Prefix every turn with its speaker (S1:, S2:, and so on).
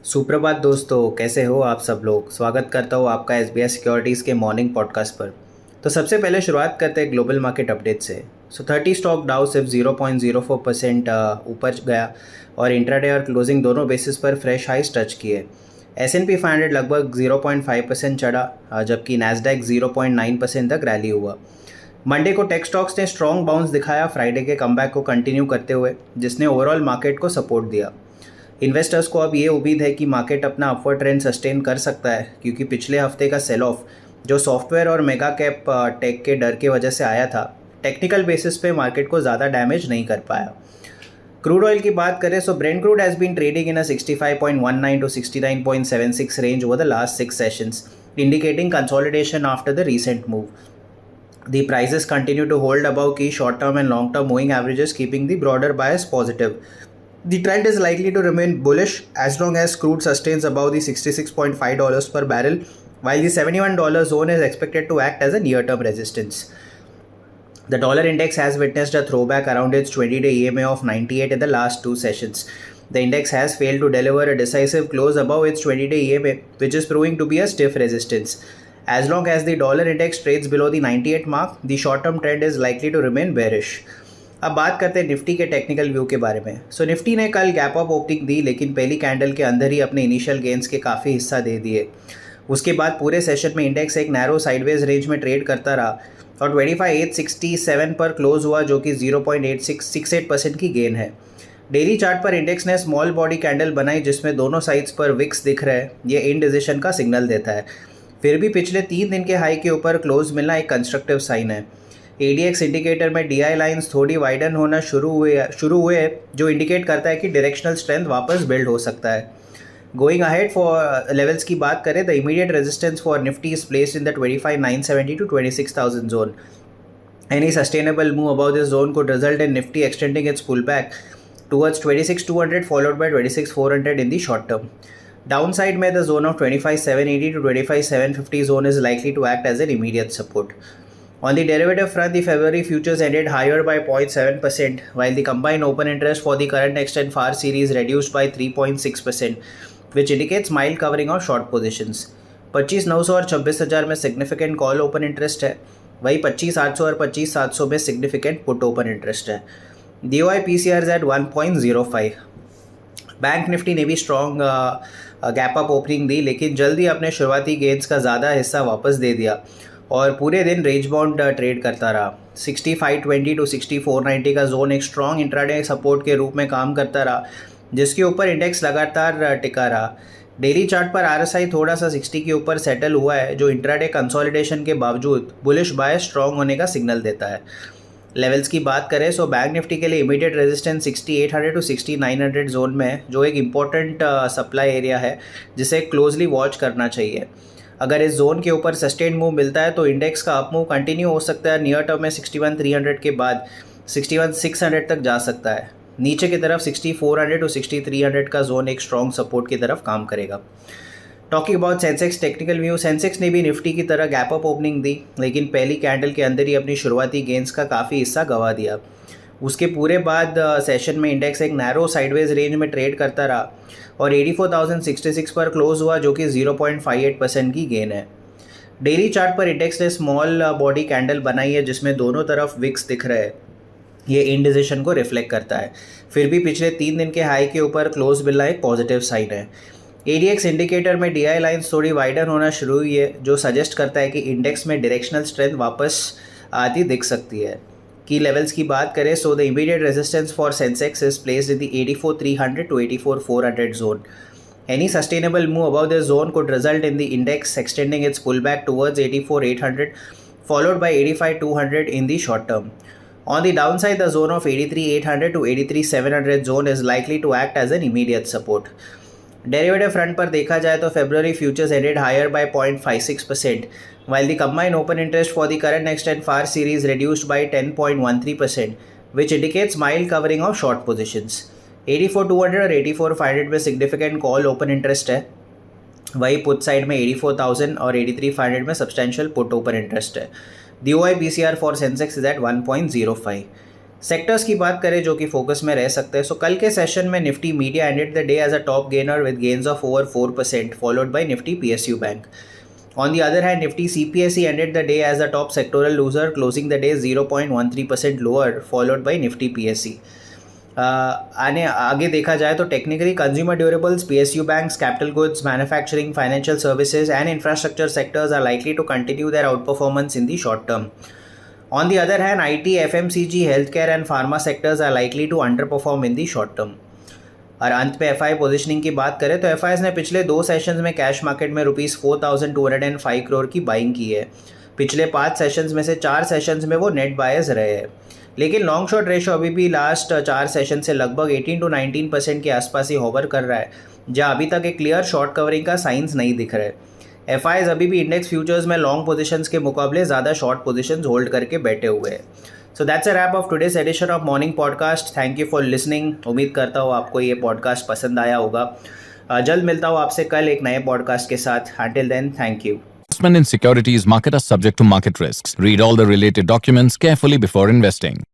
S1: सुप्रभात दोस्तों, कैसे हो आप सब लोग। स्वागत करता हूँ आपका एसबीआई सिक्योरिटीज़ के मॉर्निंग पॉडकास्ट पर। तो सबसे पहले शुरुआत करते हैं ग्लोबल मार्केट अपडेट से। 30 स्टॉक डाउ सिर्फ 0.04% ऊपर गया और इंट्राडे और क्लोजिंग दोनों बेसिस पर फ्रेश हाइस टच किए। S&P 500 लगभग 0.5% चढ़ा, जबकि नैस्डैक 0.9% तक रैली हुआ। मंडे को टेक स्टॉक्स ने स्ट्रॉन्ग बाउंस दिखाया फ्राइडे के कमबैक को कंटिन्यू करते हुए, जिसने ओवरऑल मार्केट को सपोर्ट दिया। इन्वेस्टर्स को अब ये उम्मीद है कि मार्केट अपना अपवर्ड ट्रेंड सस्टेन कर सकता है, क्योंकि पिछले हफ्ते का सेल ऑफ जो सॉफ्टवेयर और मेगा कैप टेक के डर की वजह से आया था, टेक्निकल बेसिस पे मार्केट को ज़्यादा डैमेज नहीं कर पाया। क्रूड ऑयल की बात करें तो Brent crude has been trading in a 65.19 to 69.76 range over the last 6 sessions, indicating consolidation after the recent move. The prices continue to hold above key short-term and long-term moving averages, keeping the broader bias positive. The trend is likely to remain bullish as long as crude sustains above the $66.5 per barrel, while the $71 zone is expected to act as a near-term resistance. The dollar index has witnessed a throwback around its 20-day EMA of 98 in the last two sessions. The index has failed to deliver a decisive close above its 20-day EMA, which is proving to be a stiff resistance. As long as the dollar index trades below the 98 mark, the short-term trend is likely to remain bearish. अब बात करते हैं Nifty के technical view के बारे में। Nifty ने कल गैप अप ओपनिंग दी, लेकिन पहली कैंडल के अंदर ही अपने इनिशियल गेंस के काफ़ी हिस्सा दे दिए। उसके बाद पूरे सेशन में इंडेक्स एक नैरो साइडवेज रेंज में ट्रेड करता रहा और 25,867 पर क्लोज हुआ, जो कि 0.8668% की गेन है। डेली चार्ट पर इंडेक्स ने स्मॉल बॉडी कैंडल बनाई, जिसमें दोनों साइड्स पर विक्स दिख रहे हैं। ये इनडिसिशन का सिग्नल देता है। फिर भी पिछले 3 दिन के हाई के ऊपर क्लोज मिलना एक कंस्ट्रक्टिव साइन है। ADX इंडिकेटर में DI लाइंस थोड़ी वाइडन होना शुरू हुए, जो इंडिकेट करता है कि डायरेक्शनल स्ट्रेंथ वापस बिल्ड हो सकता है। गोइंग अहेड फॉर लेवल्स की बात करें, the immediate resistance for Nifty is placed in the 25,970 to 26,000 zone. Any sustainable move above this zone could result in Nifty extending its pullback towards 26,200 followed by 26,400 in the short term. Downside में the zone of 25,780 to 25,750 zone is likely to act as an immediate support. On the derivative front, the February futures ended higher by 0.7%, while the combined open interest for the current, next and far series reduced by 3.6%, which indicates mild covering of short positions. 25,900 और 26,000 में significant call open interest है, वही 25,800 और 25,700 में significant put open interest है। DOI PCR is at 1.05। Bank Nifty ने भी strong gap up opening दी, लेकिन जल्दी अपने शुरुआती गेंस का ज़्यादा हिस्सा वापस दे दिया और पूरे दिन रेंज बाउंड ट्रेड करता रहा। 6520 to 6490 का जोन एक स्ट्रॉन्ग इंट्राडे सपोर्ट के रूप में काम करता रहा, जिसके ऊपर इंडेक्स लगातार टिका रहा। डेली चार्ट पर RSI थोड़ा सा 60 के ऊपर सेटल हुआ है, जो इंट्राडे कंसोलिडेशन के बावजूद बुलिश बायस स्ट्रॉन्ग होने का सिग्नल देता है। लेवल्स की बात करें तो बैंक निफ्टी के लिए इमीडिएट रेजिस्टेंस 6800 to 6900 जोन में है, जो एक इम्पॉर्टेंट सप्लाई एरिया है, जिसे क्लोजली वॉच करना चाहिए। अगर इस जोन के ऊपर सस्टेन मूव मिलता है तो इंडेक्स का अप मूव कंटिन्यू हो सकता है। नियर टर्म में 61,300 के बाद 61,600 तक जा सकता है। नीचे की तरफ 6400 to 6300 का जोन एक स्ट्रॉन्ग सपोर्ट की तरफ काम करेगा। Talking about Sensex technical view, Sensex ने भी निफ्टी की तरह गैप अप ओपनिंग दी, लेकिन पहली कैंडल के अंदर ही अपनी शुरुआती गेंस का काफ़ी हिस्सा गंवा दिया। उसके पूरे बाद सेशन में इंडेक्स एक नैरो साइडवेज रेंज में ट्रेड करता रहा और 84,066 पर क्लोज हुआ, जो कि 0.58% की गेन है। डेली चार्ट पर इंडेक्स ने स्मॉल बॉडी कैंडल बनाई है, जिसमें दोनों तरफ विक्स दिख रहे हैं। ये इनडिसिशन को रिफ्लेक्ट करता है। फिर भी पिछले 3 दिन के हाई के ऊपर क्लोज मिलना एक पॉजिटिव साइन है। ADX इंडिकेटर में DI लाइन्स थोड़ी वाइडन होना शुरू हुई है, जो सजेस्ट करता है कि इंडेक्स में डायरेक्शनल स्ट्रेंथ वापस आती दिख सकती है। की लेवल्स की बात करें तो the immediate resistance for Sensex is placed in the 84,300 to 84,400 zone. Any sustainable move above this zone could result in the index extending its pullback towards 84,800 followed by 85,200 in the short term. On the downside, the zone of 83,800 to 83,700 zone is likely to act as an immediate support. Derivative front पर देखा जाए तो February futures ended higher by 0.56%, while the combined open interest for the current, next and far series reduced by 10.13%, which indicates mild covering of short positions. 84,200 और 84,500 में significant call open interest है, वही put side में 84,000 और 83,500 में substantial put open interest है। DOI PCR for Sensex is at 1.05। Sectors की बात करें जो कि फोकस में रह सकते हैं, सो कल के सेशन में Nifty media ended the day as a top gainer with gains of over 4%, followed by Nifty PSU bank. On the other hand, Nifty CPSE ended the day as the top sectoral loser, closing the day 0.13% lower, followed by Nifty PSE. आगे देखा जाए तो technically consumer durables, PSU banks, capital goods, manufacturing, financial services and infrastructure sectors are likely to continue their outperformance in the short term. On the other hand, IT, FMCG, healthcare and pharma sectors are likely to underperform in the short term. और अंत पे F I positioning की बात करें तो F ने पिछले 2 sessions में कैश मार्केट में ₹4205 करोड़ की बाइंग की है. पिछले 5 सेशंस में से 4 सेशंस में वो नेट बायर्स रहे हैं. लेकिन लॉन्ग शॉर्ट रेशो अभी भी लास्ट 4 सेशन से लगभग 18 to 19% के आसपास ही होवर कर रहा है, जहाँ अभी तक एक क्लियर शॉर्ट कवरिंग का साइंस नहीं दिख रहा है. एफ अभी भी इंडेक्स फ्यूचर्स में लॉन्ग पोजिशंस के मुकाबले ज़्यादा शॉर्ट पोजिशंस होल्ड करके बैठे हुए हैं. So that's a wrap of today's edition of morning podcast. Thank you for listening. उम्मीद करता हूँ आपको ये पॉडकास्ट पसंद आया होगा. जल्द मिलता हूँ आपसे कल एक नए पॉडकास्ट के साथ. Until then, thank you.
S2: Investment in securities market are subject to market risks. Read all the related documents carefully before investing.